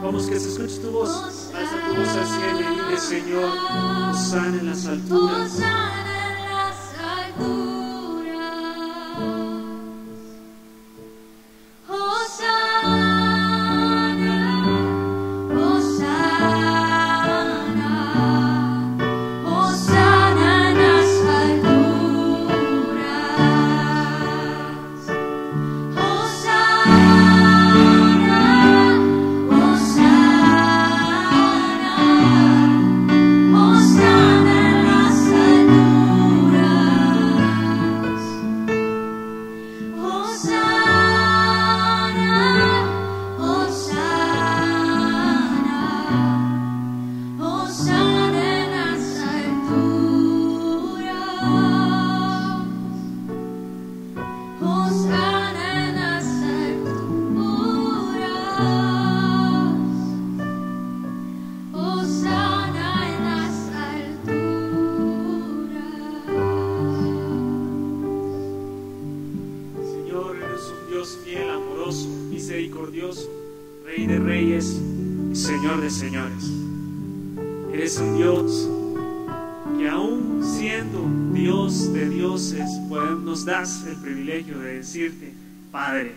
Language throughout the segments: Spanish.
Vamos, que se escuche tu voz. Alza tu voz al cielo y dile: Señor, hosana en las alturas. Misericordioso, Rey de reyes y Señor de señores. Eres un Dios que, aún siendo Dios hijos de dioses, nos das el privilegio de decirte, Padre.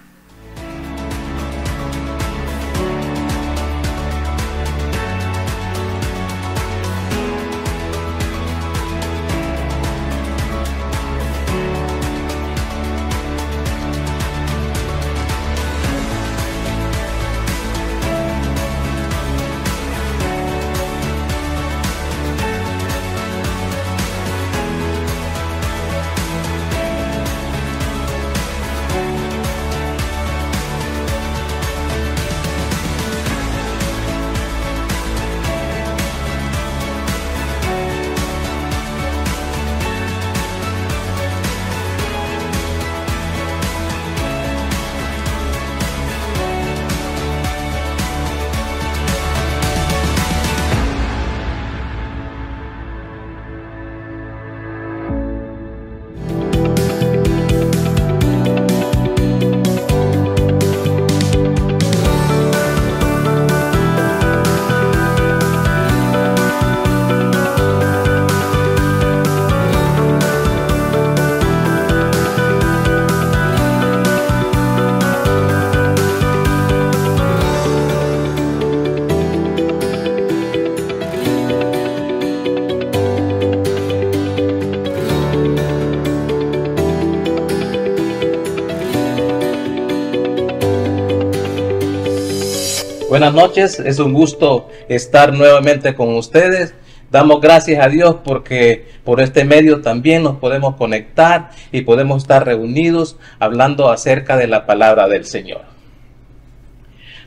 Buenas noches, es un gusto estar nuevamente con ustedes. Damos gracias a Dios porque por este medio también nos podemos conectar y podemos estar reunidos hablando acerca de la palabra del Señor.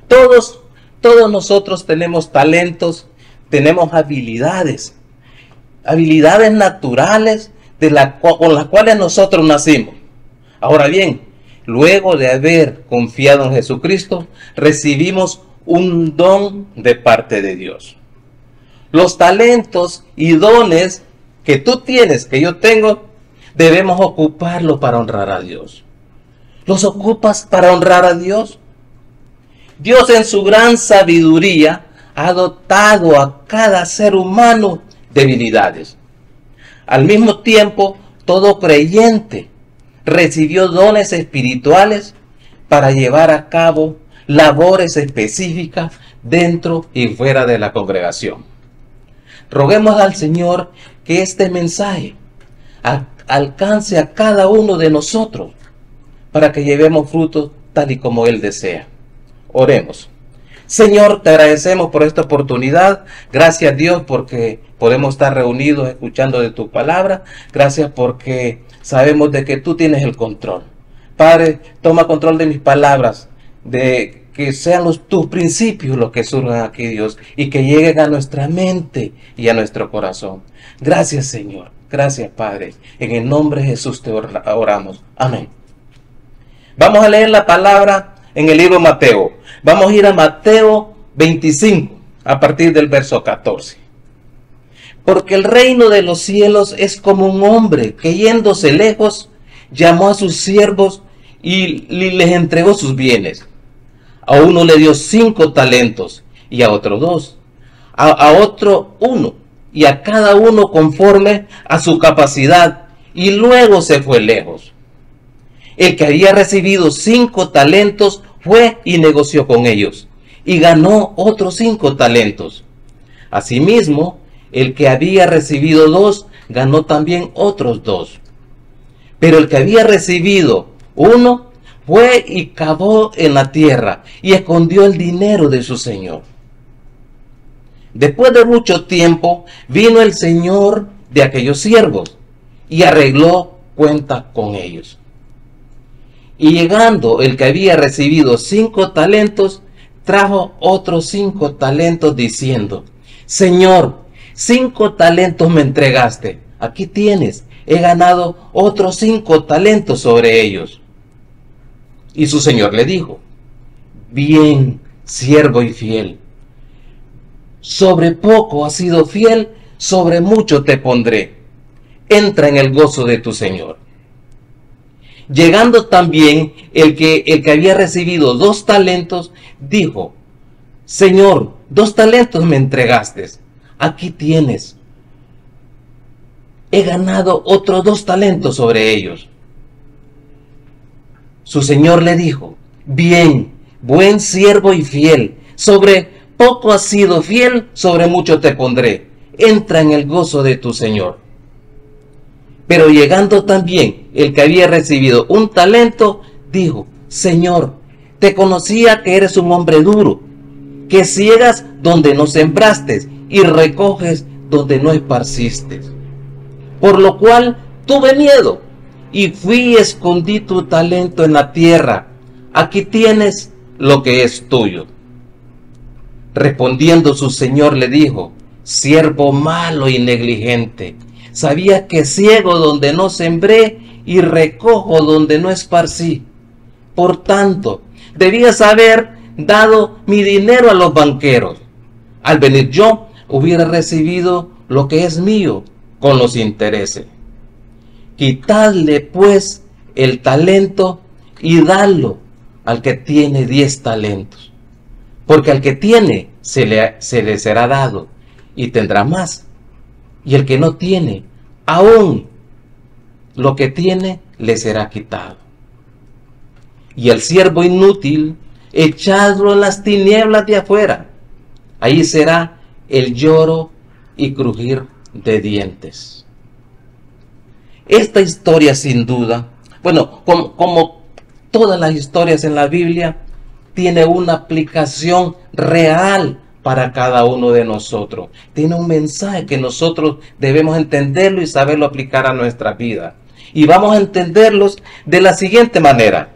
Todos nosotros tenemos talentos, tenemos habilidades naturales con las cuales nosotros nacimos. Ahora bien, luego de haber confiado en Jesucristo, recibimos un don de parte de Dios. Los talentos y dones que tú tienes, que yo tengo, debemos ocuparlos para honrar a Dios. ¿Los ocupas para honrar a Dios? Dios en su gran sabiduría ha dotado a cada ser humano debilidades. Al mismo tiempo, todo creyente recibió dones espirituales para llevar a cabo labores específicas dentro y fuera de la congregación. Roguemos al Señor que este mensaje alcance a cada uno de nosotros para que llevemos frutos tal y como Él desea. Oremos. Señor, te agradecemos por esta oportunidad. Gracias, Dios, porque podemos estar reunidos escuchando de tu palabra. Gracias porque sabemos de que tú tienes el control. Padre, toma control de mis palabras, de que sean tus principios los que surjan aquí, Dios, y que lleguen a nuestra mente y a nuestro corazón. Gracias, Señor. Gracias, Padre. En el nombre de Jesús te oramos. Amén. Vamos a leer la palabra en el libro de Mateo. Vamos a ir a Mateo 25, a partir del verso 14. Porque el reino de los cielos es como un hombre que yéndose lejos, llamó a sus siervos y les entregó sus bienes. A uno le dio 5 talentos y a otro 2, a otro 1 y a cada uno conforme a su capacidad, y luego se fue lejos. El que había recibido 5 talentos fue y negoció con ellos y ganó otros 5 talentos. Asimismo, el que había recibido 2 ganó también otros 2. Pero el que había recibido 1 fue y cavó en la tierra y escondió el dinero de su señor. Después de mucho tiempo vino el señor de aquellos siervos y arregló cuenta con ellos. Y llegando el que había recibido 5 talentos, trajo otros 5 talentos diciendo: Señor, 5 talentos me entregaste, aquí tienes, he ganado otros 5 talentos sobre ellos. Y su señor le dijo: bien, siervo y fiel, sobre poco has sido fiel, sobre mucho te pondré, entra en el gozo de tu señor. Llegando también el que había recibido 2 talentos, dijo: Señor, 2 talentos me entregaste, aquí tienes, he ganado otros 2 talentos sobre ellos. Su señor le dijo, bien, buen siervo y fiel, sobre poco has sido fiel, sobre mucho te pondré. Entra en el gozo de tu señor. Pero llegando también el que había recibido 1 talento, dijo, Señor, te conocía que eres un hombre duro, que ciegas donde no sembraste y recoges donde no esparciste. Por lo cual tuve miedo y fui y escondí tu talento en la tierra. Aquí tienes lo que es tuyo. Respondiendo su señor le dijo, siervo malo y negligente, sabías que ciego donde no sembré y recojo donde no esparcí. Por tanto, debías haber dado mi dinero a los banqueros. Al venir yo, hubiera recibido lo que es mío con los intereses. Quitadle pues el talento y dadlo al que tiene 10 talentos. Porque al que tiene se le será dado y tendrá más. Y el que no tiene, aún lo que tiene le será quitado. Y el siervo inútil, echadlo en las tinieblas de afuera. Ahí será el lloro y crujir de dientes. Esta historia, sin duda, bueno, como todas las historias en la Biblia, tiene una aplicación real para cada uno de nosotros. Tiene un mensaje que nosotros debemos entenderlo y saberlo aplicar a nuestra vida. Y vamos a entenderlos de la siguiente manera.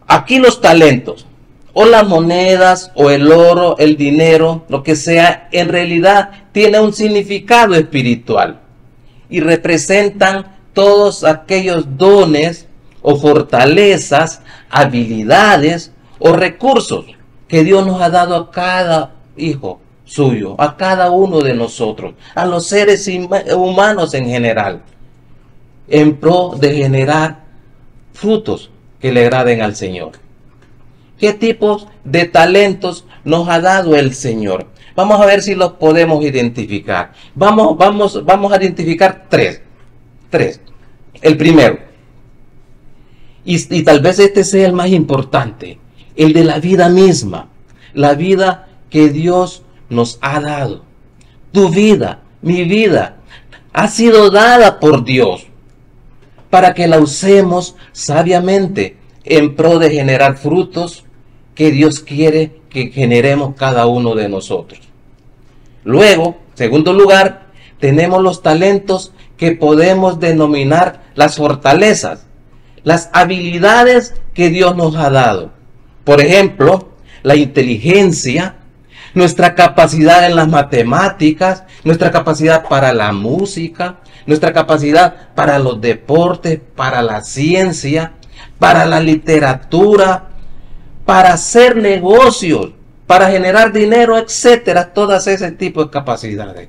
Aquí los talentos, o las monedas, o el oro, el dinero, lo que sea, en realidad tiene un significado espiritual y representan todos aquellos dones o fortalezas, habilidades o recursos que Dios nos ha dado a cada hijo suyo, a cada uno de nosotros, a los seres humanos en general, en pro de generar frutos que le agraden al Señor. ¿Qué tipos de talentos nos ha dado el Señor? Vamos a ver si los podemos identificar. Vamos a identificar tres. El primero, y tal vez este sea el más importante, el de la vida misma, la vida que Dios nos ha dado. Tu vida, mi vida, ha sido dada por Dios para que la usemos sabiamente en pro de generar frutos que Dios quiere que generemos cada uno de nosotros. Luego, segundo lugar, tenemos los talentos que podemos denominar las fortalezas, las habilidades que Dios nos ha dado. Por ejemplo, la inteligencia, nuestra capacidad en las matemáticas, nuestra capacidad para la música, nuestra capacidad para los deportes, para la ciencia, para la literatura, para hacer negocios, para generar dinero, etcétera, todas ese tipo de capacidades.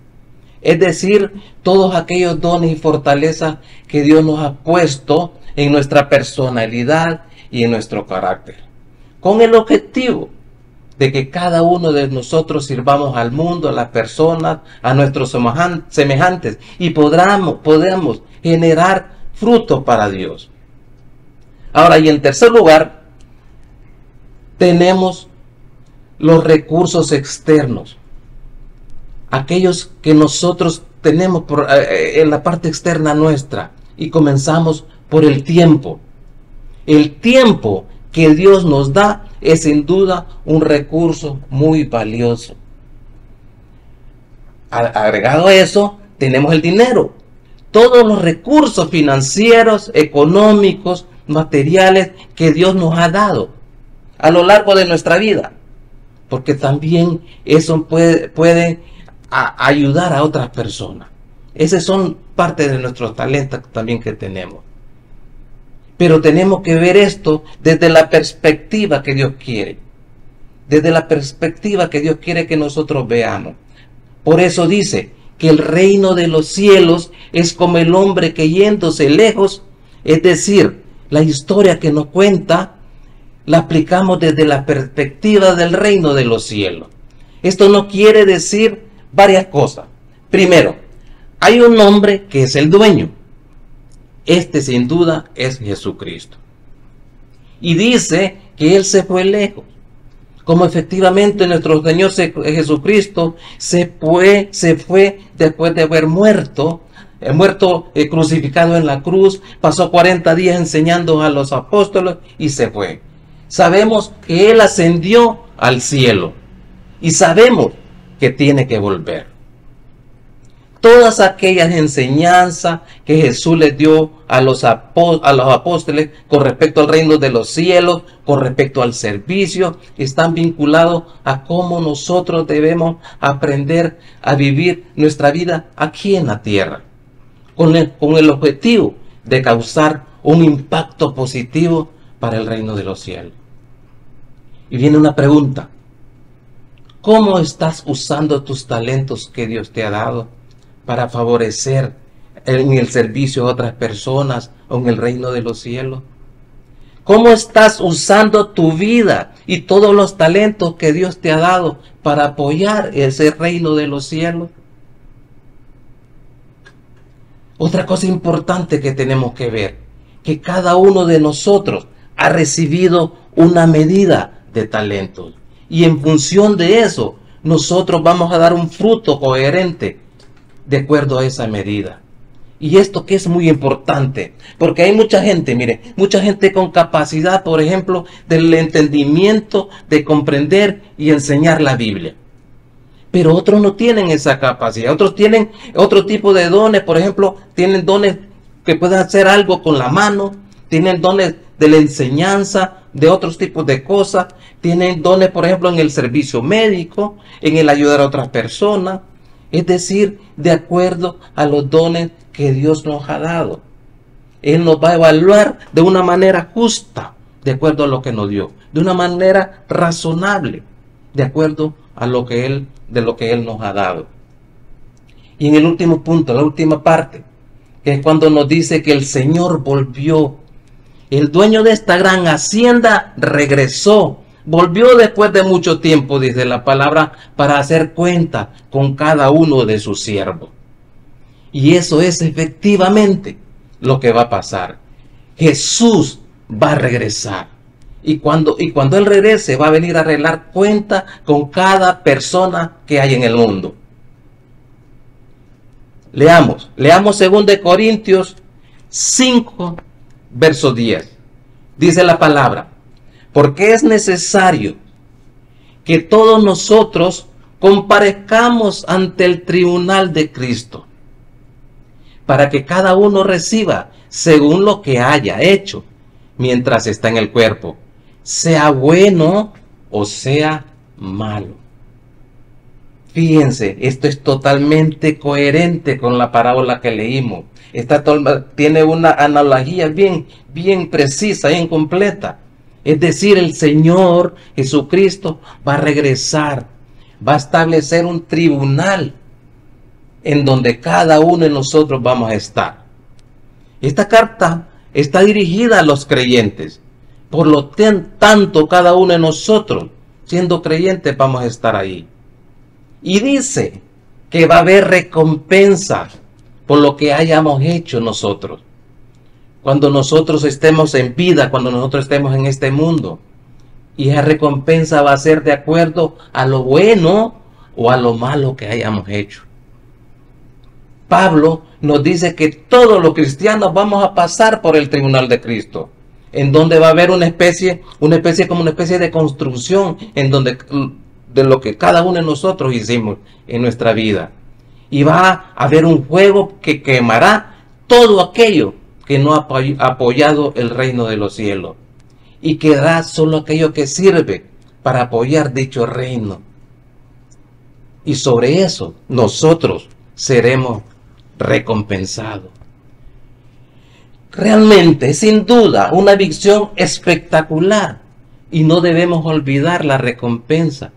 Es decir, todos aquellos dones y fortalezas que Dios nos ha puesto en nuestra personalidad y en nuestro carácter, con el objetivo de que cada uno de nosotros sirvamos al mundo, a las personas, a nuestros semejantes y podamos generar fruto para Dios. Ahora, y en tercer lugar, tenemos los recursos externos, aquellos que nosotros tenemos en la parte externa nuestra, y comenzamos por el tiempo. El tiempo que Dios nos da es sin duda un recurso muy valioso. Agregado a eso, tenemos el dinero. Todos los recursos financieros, económicos, materiales que Dios nos ha dado a lo largo de nuestra vida. Porque también eso puede ayudar a otras personas. Esos son parte de nuestros talentos también que tenemos. Pero tenemos que ver esto desde la perspectiva que Dios quiere. Desde la perspectiva que Dios quiere que nosotros veamos. Por eso dice que el reino de los cielos es como el hombre que yéndose lejos, es decir, la historia que nos cuenta, la aplicamos desde la perspectiva del reino de los cielos. Esto no quiere decir varias cosas. Primero, hay un hombre que es el dueño. Este sin duda es Jesucristo. Y dice que Él se fue lejos. Como efectivamente nuestro Señor Jesucristo se fue después de haber muerto crucificado en la cruz, pasó 40 días enseñando a los apóstoles y se fue. Sabemos que Él ascendió al cielo y sabemos que tiene que volver. Todas aquellas enseñanzas que Jesús les dio a los apóstoles con respecto al reino de los cielos, con respecto al servicio, están vinculados a cómo nosotros debemos aprender a vivir nuestra vida aquí en la tierra, con el objetivo de causar un impacto positivo para el reino de los cielos. Y viene una pregunta: ¿cómo estás usando tus talentos que Dios te ha dado para favorecer en el servicio a otras personas o en el reino de los cielos? ¿Cómo estás usando tu vida y todos los talentos que Dios te ha dado para apoyar ese reino de los cielos? Otra cosa importante que tenemos que ver, que cada uno de nosotros ha recibido una medida de talentos. Y en función de eso, nosotros vamos a dar un fruto coherente de acuerdo a esa medida. Y esto que es muy importante, porque hay mucha gente, mire, mucha gente con capacidad, por ejemplo, del entendimiento, de comprender y enseñar la Biblia. Pero otros no tienen esa capacidad, otros tienen otro tipo de dones, por ejemplo, tienen dones que pueden hacer algo con la mano, tienen dones de la enseñanza, de otros tipos de cosas, tienen dones, por ejemplo, en el servicio médico, en el ayudar a otras personas, es decir, de acuerdo a los dones que Dios nos ha dado. Él nos va a evaluar de una manera justa, de acuerdo a lo que nos dio, de una manera razonable, de acuerdo a lo que Él nos ha dado. Y en el último punto, la última parte, que es cuando nos dice que el Señor volvió. El dueño de esta gran hacienda regresó, volvió después de mucho tiempo, dice la palabra, para hacer cuenta con cada uno de sus siervos. Y eso es efectivamente lo que va a pasar. Jesús va a regresar. Y cuando Él regrese, va a venir a arreglar cuenta con cada persona que hay en el mundo. Leamos 2 Corintios 5, verso 10. Dice la palabra: porque es necesario que todos nosotros comparezcamos ante el tribunal de Cristo, para que cada uno reciba según lo que haya hecho mientras está en el cuerpo, sea bueno o sea malo. Fíjense, esto es totalmente coherente con la parábola que leímos. Tiene una analogía bien precisa, bien completa. Es decir, el Señor Jesucristo va a regresar, va a establecer un tribunal en donde cada uno de nosotros vamos a estar. Esta carta está dirigida a los creyentes. Por lo tanto, cada uno de nosotros, siendo creyentes, vamos a estar ahí. Y dice que va a haber recompensa por lo que hayamos hecho nosotros. Cuando nosotros estemos en vida, cuando nosotros estemos en este mundo. Y esa recompensa va a ser de acuerdo a lo bueno o a lo malo que hayamos hecho. Pablo nos dice que todos los cristianos vamos a pasar por el tribunal de Cristo, en donde va a haber una especie de construcción en donde de lo que cada uno de nosotros hicimos en nuestra vida. Y va a haber un fuego que quemará todo aquello que no ha apoyado el reino de los cielos. Y quedará solo aquello que sirve para apoyar dicho reino. Y sobre eso nosotros seremos recompensados. Realmente, sin duda, una visión espectacular. Y no debemos olvidar la recompensa.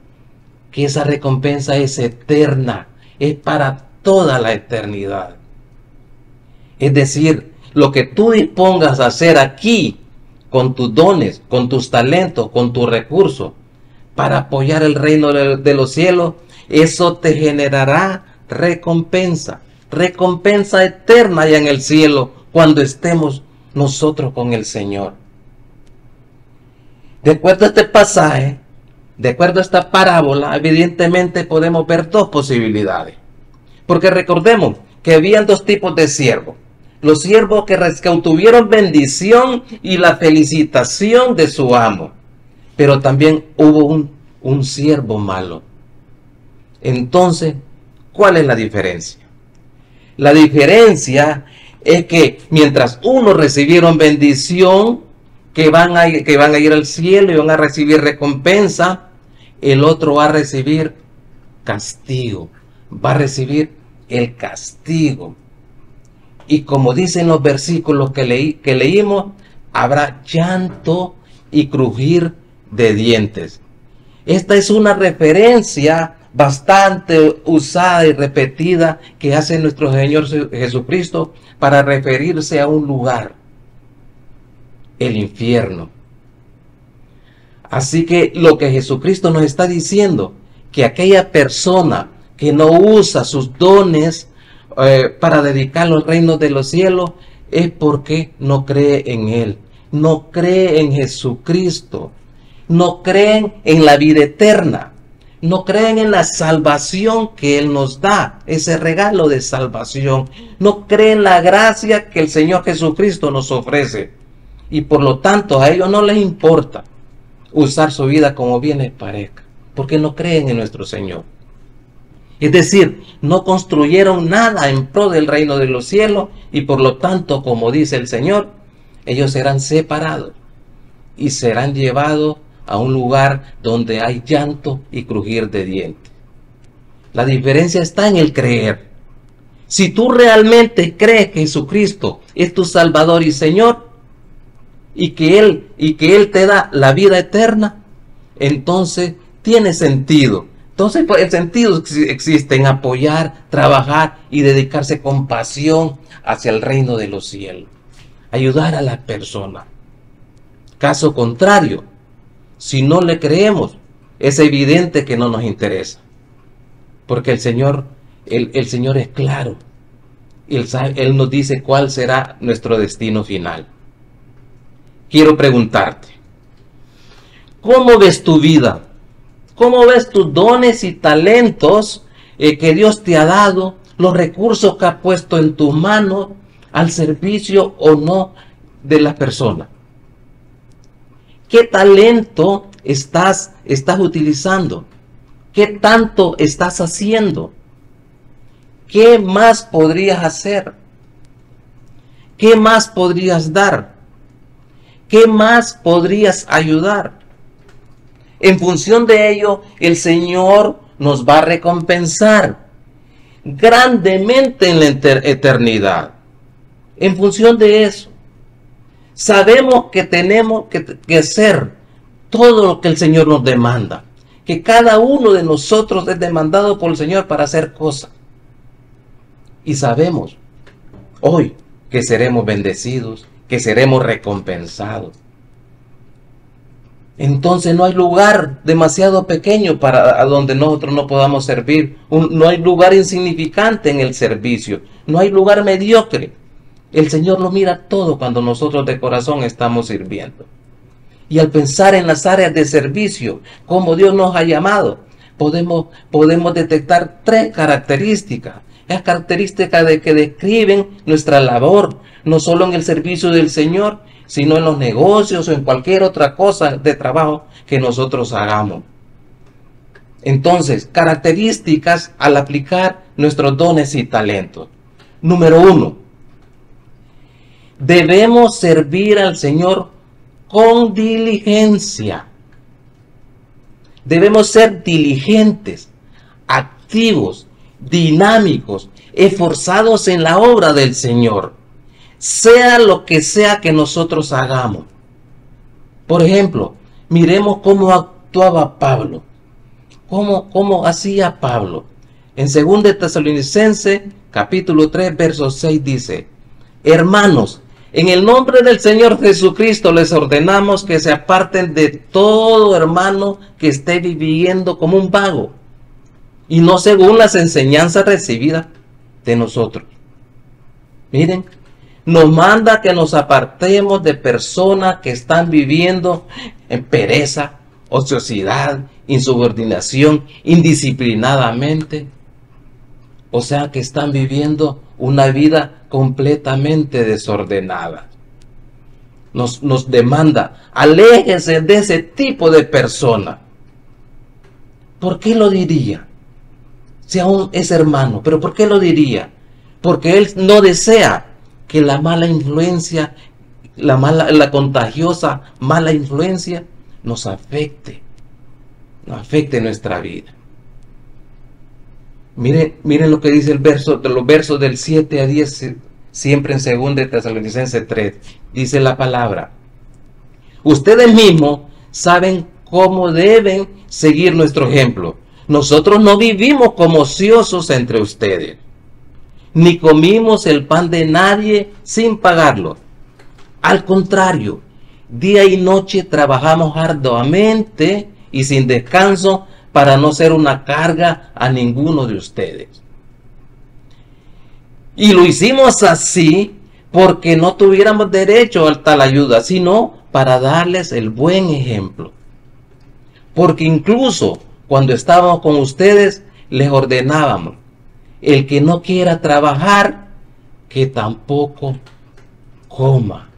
Que esa recompensa es eterna. Es para toda la eternidad. Es decir, lo que tú dispongas a hacer aquí, con tus dones, con tus talentos, con tus recursos, para apoyar el reino de los cielos, eso te generará recompensa. recompensa eterna allá en el cielo cuando estemos nosotros con el Señor. De acuerdo a este pasaje, de acuerdo a esta parábola, evidentemente podemos ver dos posibilidades. Porque recordemos que habían dos tipos de siervos. Los siervos que obtuvieron bendición y la felicitación de su amo. Pero también hubo un siervo malo. Entonces, ¿cuál es la diferencia? La diferencia es que mientras unos recibieron bendición, que van a ir al cielo y van a recibir recompensa, el otro va a recibir castigo. Va a recibir el castigo. Y como dicen los versículos que leímos, habrá llanto y crujir de dientes. Esta es una referencia bastante usada y repetida que hace nuestro Señor Jesucristo para referirse a un lugar, el infierno. Así que lo que Jesucristo nos está diciendo, que aquella persona que no usa sus dones para dedicarlo al reino de los cielos, es porque no cree en Él, no cree en Jesucristo, no creen en la vida eterna, no creen en la salvación que Él nos da, ese regalo de salvación, no creen la gracia que el Señor Jesucristo nos ofrece, y por lo tanto a ellos no les importa usar su vida como bien les parezca, porque no creen en nuestro Señor. Es decir, no construyeron nada en pro del reino de los cielos y por lo tanto, como dice el Señor, ellos serán separados y serán llevados a un lugar donde hay llanto y crujir de dientes. La diferencia está en el creer. Si tú realmente crees que Jesucristo es tu Salvador y Señor y que Él te da la vida eterna, entonces tiene sentido. Entonces, el sentido existe en apoyar, trabajar y dedicarse con pasión hacia el reino de los cielos. Ayudar a la persona. Caso contrario, si no le creemos, es evidente que no nos interesa. Porque el Señor es claro. Él nos dice cuál será nuestro destino final. Quiero preguntarte, ¿cómo ves tu vida? ¿Cómo ves tus dones y talentos que Dios te ha dado, los recursos que ha puesto en tus manos al servicio o no de las personas? ¿Qué talento estás utilizando? ¿Qué tanto estás haciendo? ¿Qué más podrías hacer? ¿Qué más podrías dar? ¿Qué más podrías ayudar? En función de ello, el Señor nos va a recompensar grandemente en la eternidad. En función de eso, sabemos que tenemos que hacer todo lo que el Señor nos demanda. Que cada uno de nosotros es demandado por el Señor para hacer cosas. Y sabemos hoy que seremos bendecidos, que seremos recompensados. Entonces no hay lugar demasiado pequeño para a donde nosotros no podamos servir. No hay lugar insignificante en el servicio. No hay lugar mediocre. El Señor lo mira todo cuando nosotros de corazón estamos sirviendo. Y al pensar en las áreas de servicio, como Dios nos ha llamado, podemos detectar tres características. Las características que describen nuestra labor, no solo en el servicio del Señor, sino en los negocios o en cualquier otra cosa de trabajo que nosotros hagamos. Entonces, características al aplicar nuestros dones y talentos. Número 1. Debemos servir al Señor con diligencia. Debemos ser diligentes, activos, dinámicos, esforzados en la obra del Señor. Sea lo que sea que nosotros hagamos. Por ejemplo, miremos cómo actuaba Pablo. ¿Cómo hacía Pablo? En 2 Tesalonicenses, capítulo 3, verso 6 dice: Hermanos, en el nombre del Señor Jesucristo les ordenamos que se aparten de todo hermano que esté viviendo como un vago y no según las enseñanzas recibidas de nosotros. Miren, nos manda que nos apartemos de personas que están viviendo en pereza, ociosidad, insubordinación, indisciplinadamente. O sea, que están viviendo una vida completamente desordenada. Nos demanda, aléjese de ese tipo de persona. ¿Por qué lo diría? Si aún es hermano, pero ¿por qué lo diría? Porque él no desea que la mala influencia, la contagiosa mala influencia nos afecte nuestra vida. Miren lo que dice el verso, de los versos del 7 a 10, siempre en 2 de Tesalonicenses 3, dice la palabra: ustedes mismos saben cómo deben seguir nuestro ejemplo. Nosotros no vivimos como ociosos entre ustedes, ni comimos el pan de nadie sin pagarlo. Al contrario, día y noche trabajamos arduamente y sin descanso para no ser una carga a ninguno de ustedes. Y lo hicimos así porque no tuviéramos derecho a tal ayuda, sino para darles el buen ejemplo. Porque incluso cuando estábamos con ustedes, les ordenábamos: el que no quiera trabajar, que tampoco coma.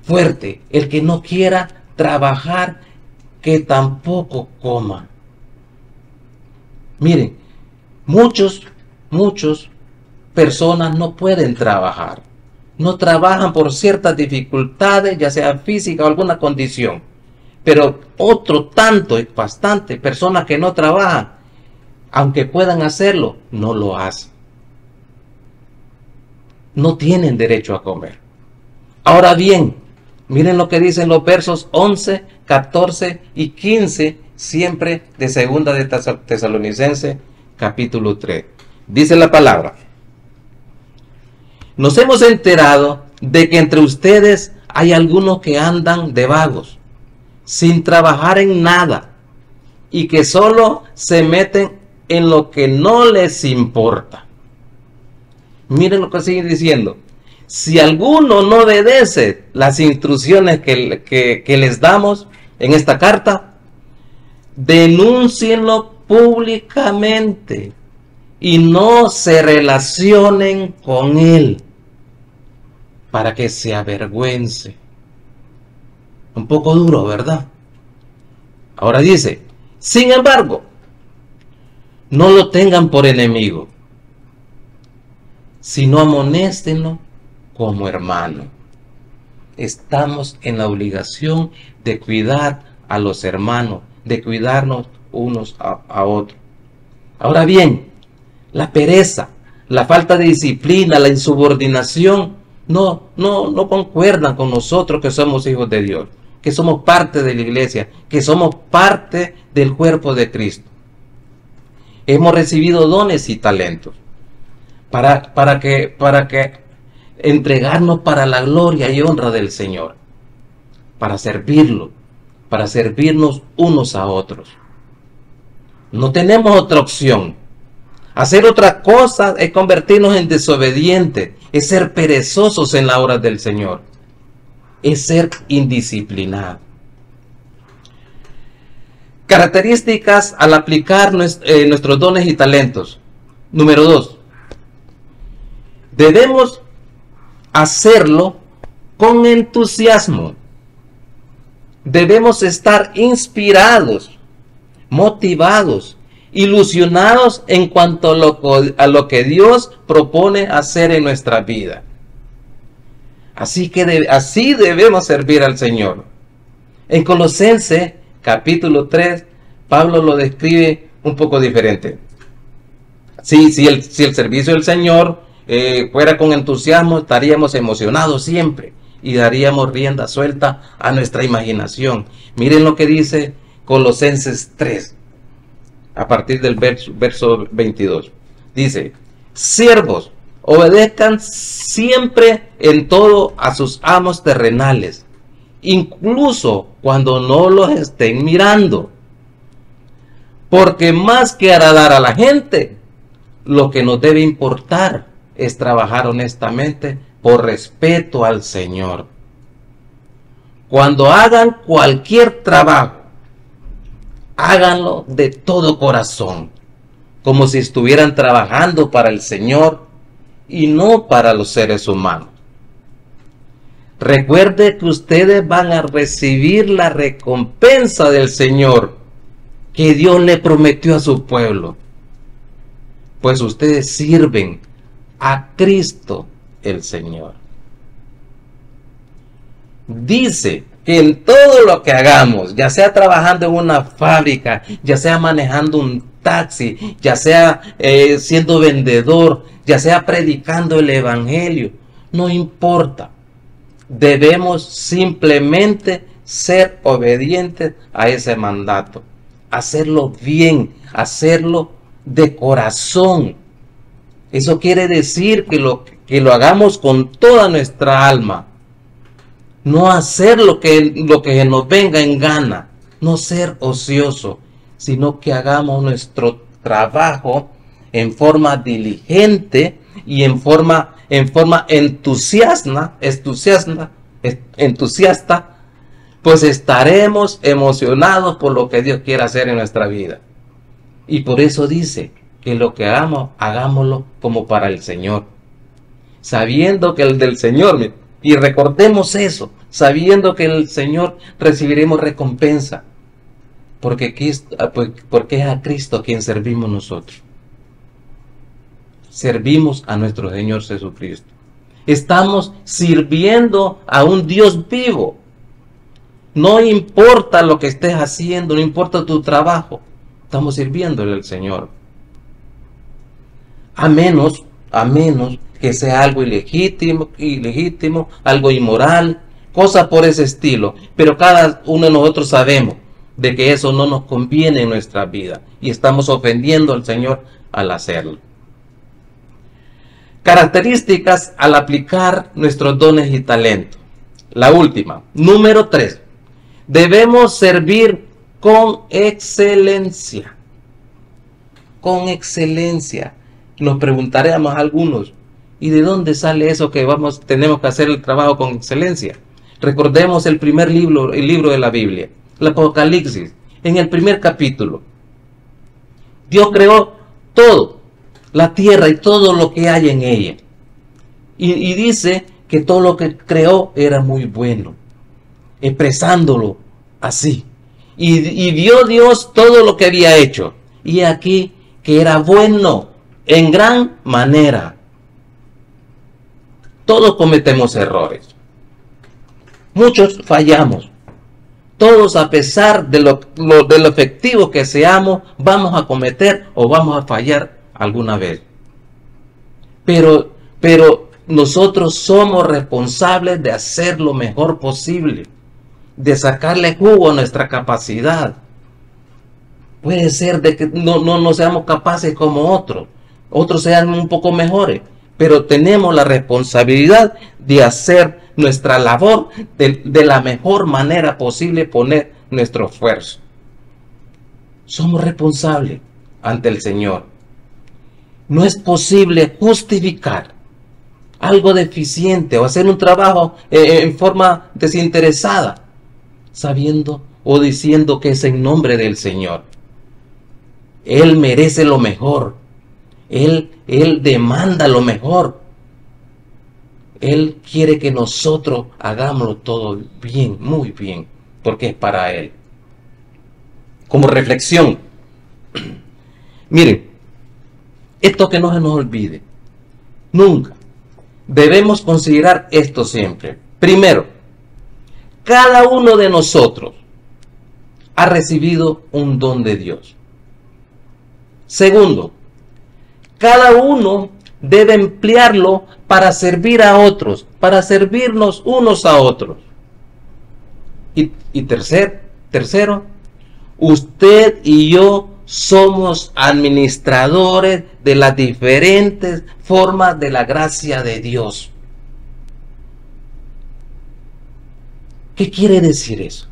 Fuerte, el que no quiera trabajar, que tampoco coma. Miren, muchas personas no pueden trabajar. No trabajan por ciertas dificultades, ya sea física o alguna condición. Pero bastante personas que no trabajan, aunque puedan hacerlo, no lo hacen. No tienen derecho a comer. Ahora bien, miren lo que dicen los versos 11, 14 y 15, siempre de 2 de Tesalonicenses, capítulo 3. Dice la palabra: nos hemos enterado de que entre ustedes hay algunos que andan de vagos, sin trabajar en nada, y que solo se meten en lo que no les importa. Miren lo que sigue diciendo: si alguno no obedece las instrucciones que les damos en esta carta, denúncienlo públicamente y no se relacionen con él para que se avergüence. Un poco duro, ¿verdad? Ahora dice: sin embargo, no lo tengan por enemigo, sino amonéstenlo como hermano. Estamos en la obligación de cuidar a los hermanos, de cuidarnos unos a otros. Ahora bien, la pereza, la falta de disciplina, la insubordinación no concuerdan con nosotros que somos hijos de Dios, que somos parte de la iglesia, que somos parte del cuerpo de Cristo. Hemos recibido dones y talentos para que entregarnos para la gloria y honra del Señor, para servirlo, para servirnos unos a otros. No tenemos otra opción. Hacer otra cosa es convertirnos en desobedientes, es ser perezosos en la obra del Señor, es ser indisciplinados. Características al aplicar nuestros dones y talentos. Número 2. Debemos hacerlo con entusiasmo. Debemos estar inspirados, motivados, ilusionados en cuanto a lo que Dios propone hacer en nuestra vida. Así debemos servir al Señor. En Colosenses capítulo 3, Pablo lo describe un poco diferente. Si el servicio del Señor fuera con entusiasmo, estaríamos emocionados siempre y daríamos rienda suelta a nuestra imaginación. Miren lo que dice Colosenses 3, a partir del verso 22. Dice: siervos, obedezcan siempre en todo a sus amos terrenales, incluso cuando no los estén mirando, porque más que agradar a la gente, lo que nos debe importar es trabajar honestamente por respeto al Señor. Cuando hagan cualquier trabajo, háganlo de todo corazón, como si estuvieran trabajando para el Señor y no para los seres humanos. Recuerde que ustedes van a recibir la recompensa del Señor que Dios le prometió a su pueblo, pues ustedes sirven a Cristo el Señor. Dice que en todo lo que hagamos, ya sea trabajando en una fábrica, ya sea manejando un taxi, ya sea siendo vendedor, ya sea predicando el evangelio, no importa. Debemos simplemente ser obedientes a ese mandato, hacerlo bien, hacerlo de corazón. Eso quiere decir que lo hagamos con toda nuestra alma. No hacer lo que nos venga en gana, no ser ocioso, sino que hagamos nuestro trabajo en forma diligente y en forma entusiasta, pues estaremos emocionados por lo que Dios quiere hacer en nuestra vida. Y por eso dice que lo que hagamos, hagámoslo como para el Señor, sabiendo que el del Señor, y recordemos eso, sabiendo que el Señor recibiremos recompensa, porque es a Cristo a quien servimos nosotros. Servimos a nuestro Señor Jesucristo. Estamos sirviendo a un Dios vivo. No importa lo que estés haciendo, no importa tu trabajo, estamos sirviéndole al Señor. A menos que sea algo ilegítimo, algo inmoral, cosas por ese estilo. Pero cada uno de nosotros sabemos de que eso no nos conviene en nuestra vida y estamos ofendiendo al Señor al hacerlo. Características al aplicar nuestros dones y talentos. La última, número 3. Debemos servir con excelencia. Con excelencia. Nos preguntaremos a algunos, ¿y de dónde sale eso que tenemos que hacer el trabajo con excelencia? Recordemos el libro de la Biblia, el Apocalipsis, en el primer capítulo. Dios creó todo, la tierra y todo lo que hay en ella. Y dice que todo lo que creó era muy bueno, expresándolo así. Y vio Dios todo lo que había hecho. Y aquí que era bueno en gran manera. Todos cometemos errores. Muchos fallamos. Todos, a pesar de lo efectivo que seamos, vamos a cometer o vamos a fallar alguna vez. Pero nosotros somos responsables de hacer lo mejor posible, de sacarle jugo a nuestra capacidad. Puede ser de que no seamos capaces como otros sean un poco mejores, pero tenemos la responsabilidad de hacer nuestra labor de la mejor manera posible, poner nuestro esfuerzo. Somos responsables ante el Señor. No es posible justificar algo deficiente o hacer un trabajo en forma desinteresada, sabiendo o diciendo que es en nombre del Señor. Él merece lo mejor. Él demanda lo mejor. Él quiere que nosotros hagámoslo todo bien, muy bien, porque es para Él. Como reflexión, miren, esto que no se nos olvide, nunca. Debemos considerar esto siempre. Primero, cada uno de nosotros ha recibido un don de Dios. Segundo, cada uno debe emplearlo para servir a otros, para servirnos unos a otros. Y tercero, usted y yo somos administradores de las diferentes formas de la gracia de Dios. ¿Qué quiere decir eso?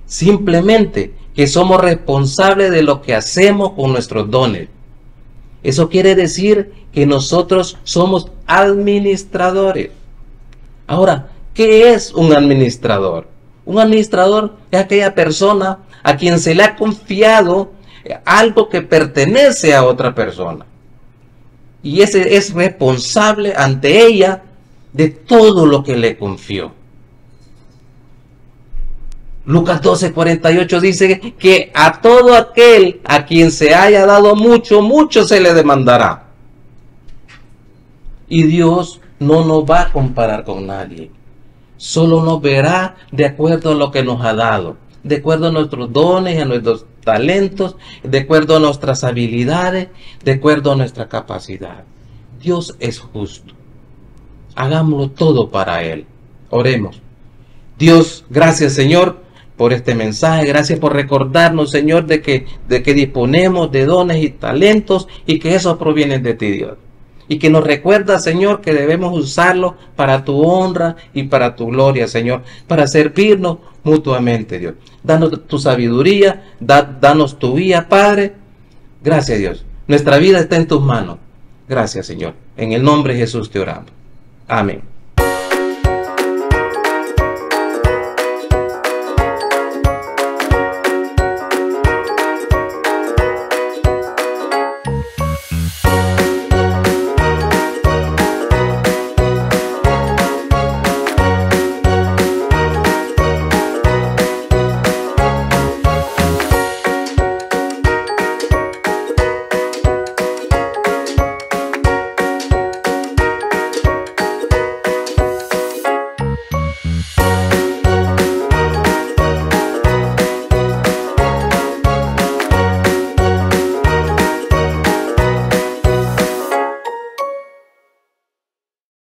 Simplemente que somos responsables de lo que hacemos con nuestros dones. Eso quiere decir que nosotros somos administradores. Ahora, ¿qué es un administrador? Un administrador es aquella persona a quien se le ha confiado algo que pertenece a otra persona. Y ese es responsable ante ella de todo lo que le confió. Lucas 12:48 dice que a todo aquel a quien se haya dado mucho, mucho se le demandará. Y Dios no nos va a comparar con nadie. Solo nos verá de acuerdo a lo que nos ha dado, de acuerdo a nuestros dones, a nuestros talentos, de acuerdo a nuestras habilidades, de acuerdo a nuestra capacidad. Dios es justo. Hagámoslo todo para Él. Oremos. Dios, gracias, Señor, por este mensaje. Gracias por recordarnos, Señor, de que disponemos de dones y talentos y que esos provienen de ti, Dios. Y que nos recuerda, Señor, que debemos usarlo para tu honra y para tu gloria, Señor, para servirnos mutuamente, Dios. Danos tu sabiduría, danos tu guía, Padre. Gracias, Dios. Nuestra vida está en tus manos. Gracias, Señor. En el nombre de Jesús te oramos. Amén.